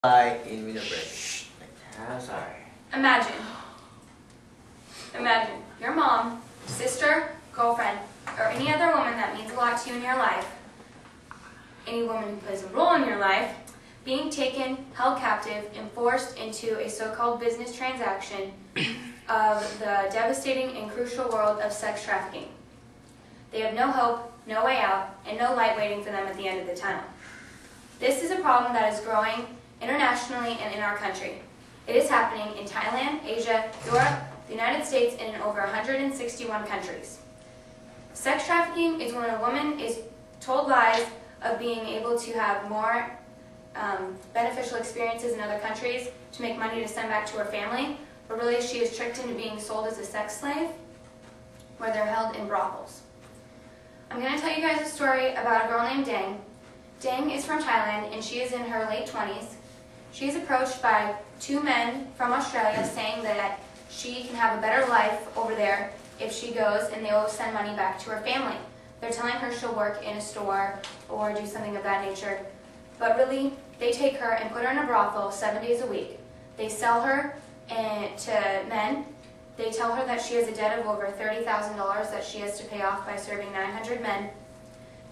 In winter break. Sorry. Imagine your mom, sister, girlfriend, or any other woman that means a lot to you in your life, any woman who plays a role in your life, being taken, held captive, and forced into a so-called business transaction of the devastating and crucial world of sex trafficking. They have no hope, no way out, and no light waiting for them at the end of the tunnel. This is a problem that is growing internationally and in our country. It is happening in Thailand, Asia, Europe, the United States, and in over 161 countries. Sex trafficking is when a woman is told lies of being able to have more beneficial experiences in other countries to make money to send back to her family, but really she is tricked into being sold as a sex slave where they're held in brothels. I'm going to tell you guys a story about a girl named Dang. Dang is from Thailand and she is in her late 20s. She is approached by two men from Australia saying that she can have a better life over there if she goes and they will send money back to her family. They're telling her she'll work in a store or do something of that nature. But really, they take her and put her in a brothel 7 days a week. They sell her to men. They tell her that she has a debt of over $30,000 that she has to pay off by serving 900 men.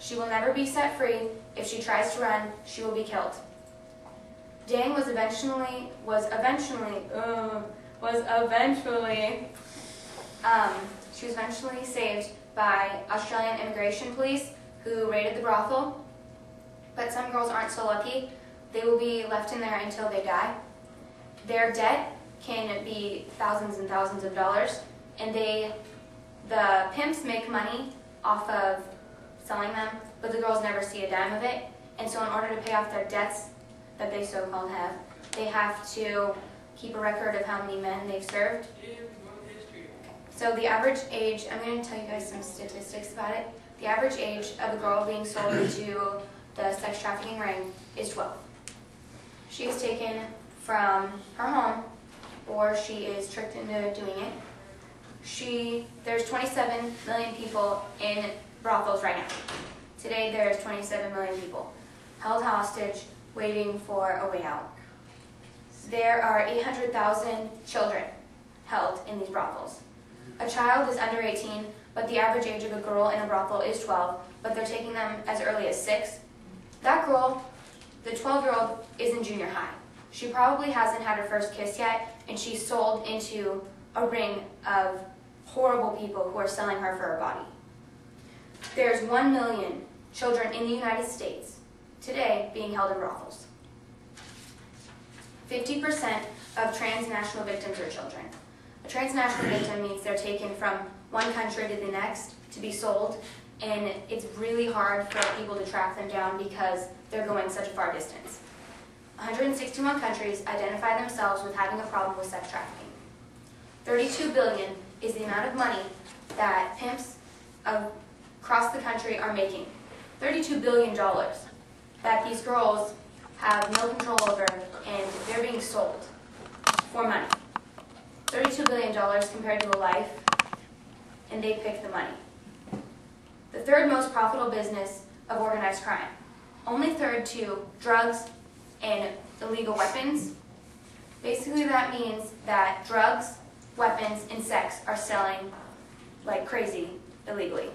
She will never be set free. If she tries to run, she will be killed. Dang was eventually saved by Australian immigration police who raided the brothel. But some girls aren't so lucky. They will be left in there until they die. Their debt can be thousands and thousands of dollars, and the pimps make money off of selling them, but the girls never see a dime of it. And so in order to pay off their debts that they so-called have, they have to keep a record of how many men they've served. So the average age, I'm going to tell you guys some statistics about it. The average age of a girl being sold into the sex trafficking ring is 12. She is taken from her home, or she is tricked into doing it. There's 27 million people in brothels right now. Today there's 27 million people held hostage, waiting for a way out. There are 800,000 children held in these brothels. A child is under 18, but the average age of a girl in a brothel is 12, but they're taking them as early as 6. That girl, the 12-year-old, is in junior high. She probably hasn't had her first kiss yet, and she's sold into a ring of horrible people who are selling her for her body. There's 1 million children in the United States today being held in brothels. 50% of transnational victims are children. A transnational victim means they're taken from one country to the next to be sold, and it's really hard for people to track them down because they're going such a far distance. 161 countries identify themselves with having a problem with sex trafficking. $32 billion is the amount of money that pimps across the country are making. $32 billion that these girls have no control over, and they're being sold for money. $32 billion compared to a life, and they pick the money. The third most profitable business of organized crime, only third to drugs and illegal weapons. Basically that means that drugs, weapons, and sex are selling like crazy illegally.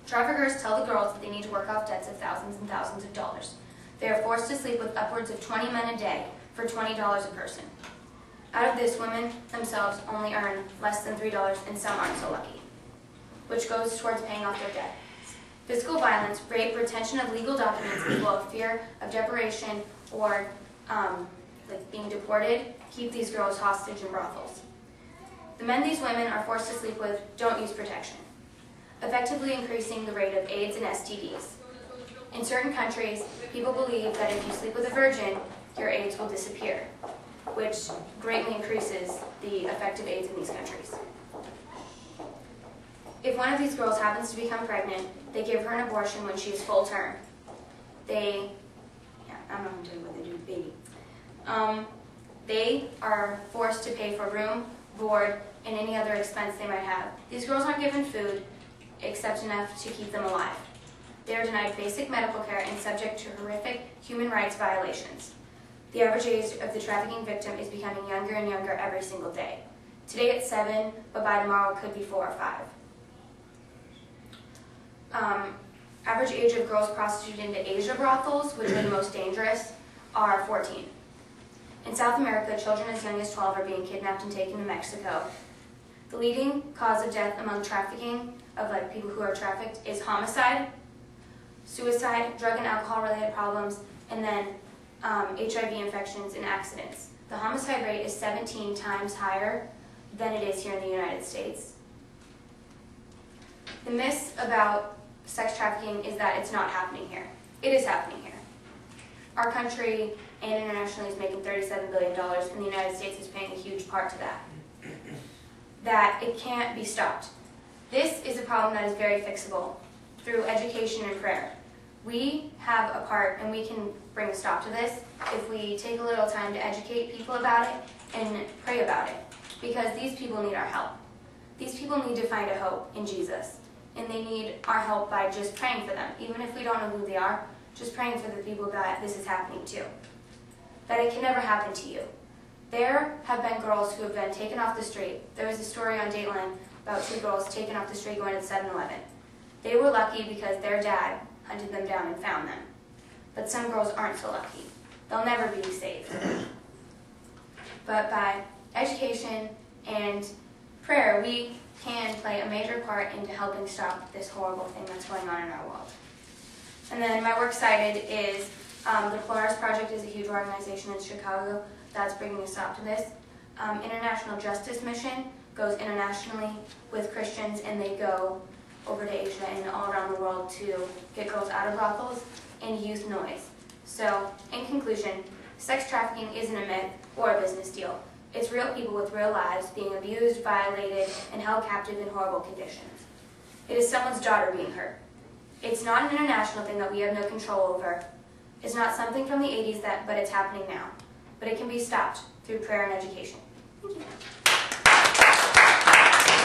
Traffickers tell the girls that they need to work off debts of thousands and thousands of dollars. They are forced to sleep with upwards of 20 men a day for $20 a person. Out of this, women themselves only earn less than $3, and some aren't so lucky, which goes towards paying off their debt. Physical violence, rape, retention of legal documents, as well as fear of deportation or being deported, keep these girls hostage in brothels. The men these women are forced to sleep with don't use protection, effectively increasing the rate of AIDS and STDs. In certain countries, people believe that if you sleep with a virgin, your AIDS will disappear, which greatly increases the effect of AIDS in these countries. If one of these girls happens to become pregnant, they give her an abortion when she is full term. I'm not going to tell you what they do with the baby. They are forced to pay for room, board, and any other expense they might have. These girls aren't given food, except enough to keep them alive. They are denied basic medical care and subject to horrific human rights violations. The average age of the trafficking victim is becoming younger and younger every single day. Today it's 7, but by tomorrow it could be 4 or 5. Average age of girls prostituted into Asia brothels, which are the most dangerous, are 14. In South America, children as young as 12 are being kidnapped and taken to Mexico. The leading cause of death among trafficking, of people who are trafficked, is homicide, suicide, drug and alcohol-related problems, and then HIV infections and accidents. The homicide rate is 17 times higher than it is here in the United States. The myth about sex trafficking is that it's not happening here. It is happening here. Our country and internationally is making $37 billion, and the United States is paying a huge part to that. That it can't be stopped. This is a problem that is very fixable through education and prayer. We have a part, and we can bring a stop to this if we take a little time to educate people about it and pray about it, because these people need our help. These people need to find a hope in Jesus, and they need our help by just praying for them. Even if we don't know who they are, just praying for the people that this is happening to. That it can never happen to you. There have been girls who have been taken off the street. There was a story on Dateline about 2 girls taken off the street going to 7-Eleven. They were lucky because their dad hunted them down and found them. But some girls aren't so lucky. They'll never be saved. But by education and prayer, we can play a major part into helping stop this horrible thing that's going on in our world. And then my works cited is the Polaris Project is a huge organization in Chicago that's bringing a stop to this. International Justice Mission goes internationally with Christians, and they go over to Asia and all around the world to get girls out of brothels and youth noise. So, in conclusion, sex trafficking isn't a myth or a business deal. It's real people with real lives being abused, violated, and held captive in horrible conditions. It is someone's daughter being hurt. It's not an international thing that we have no control over. It's not something from the 80s, but it's happening now. But it can be stopped through prayer and education. Thank you.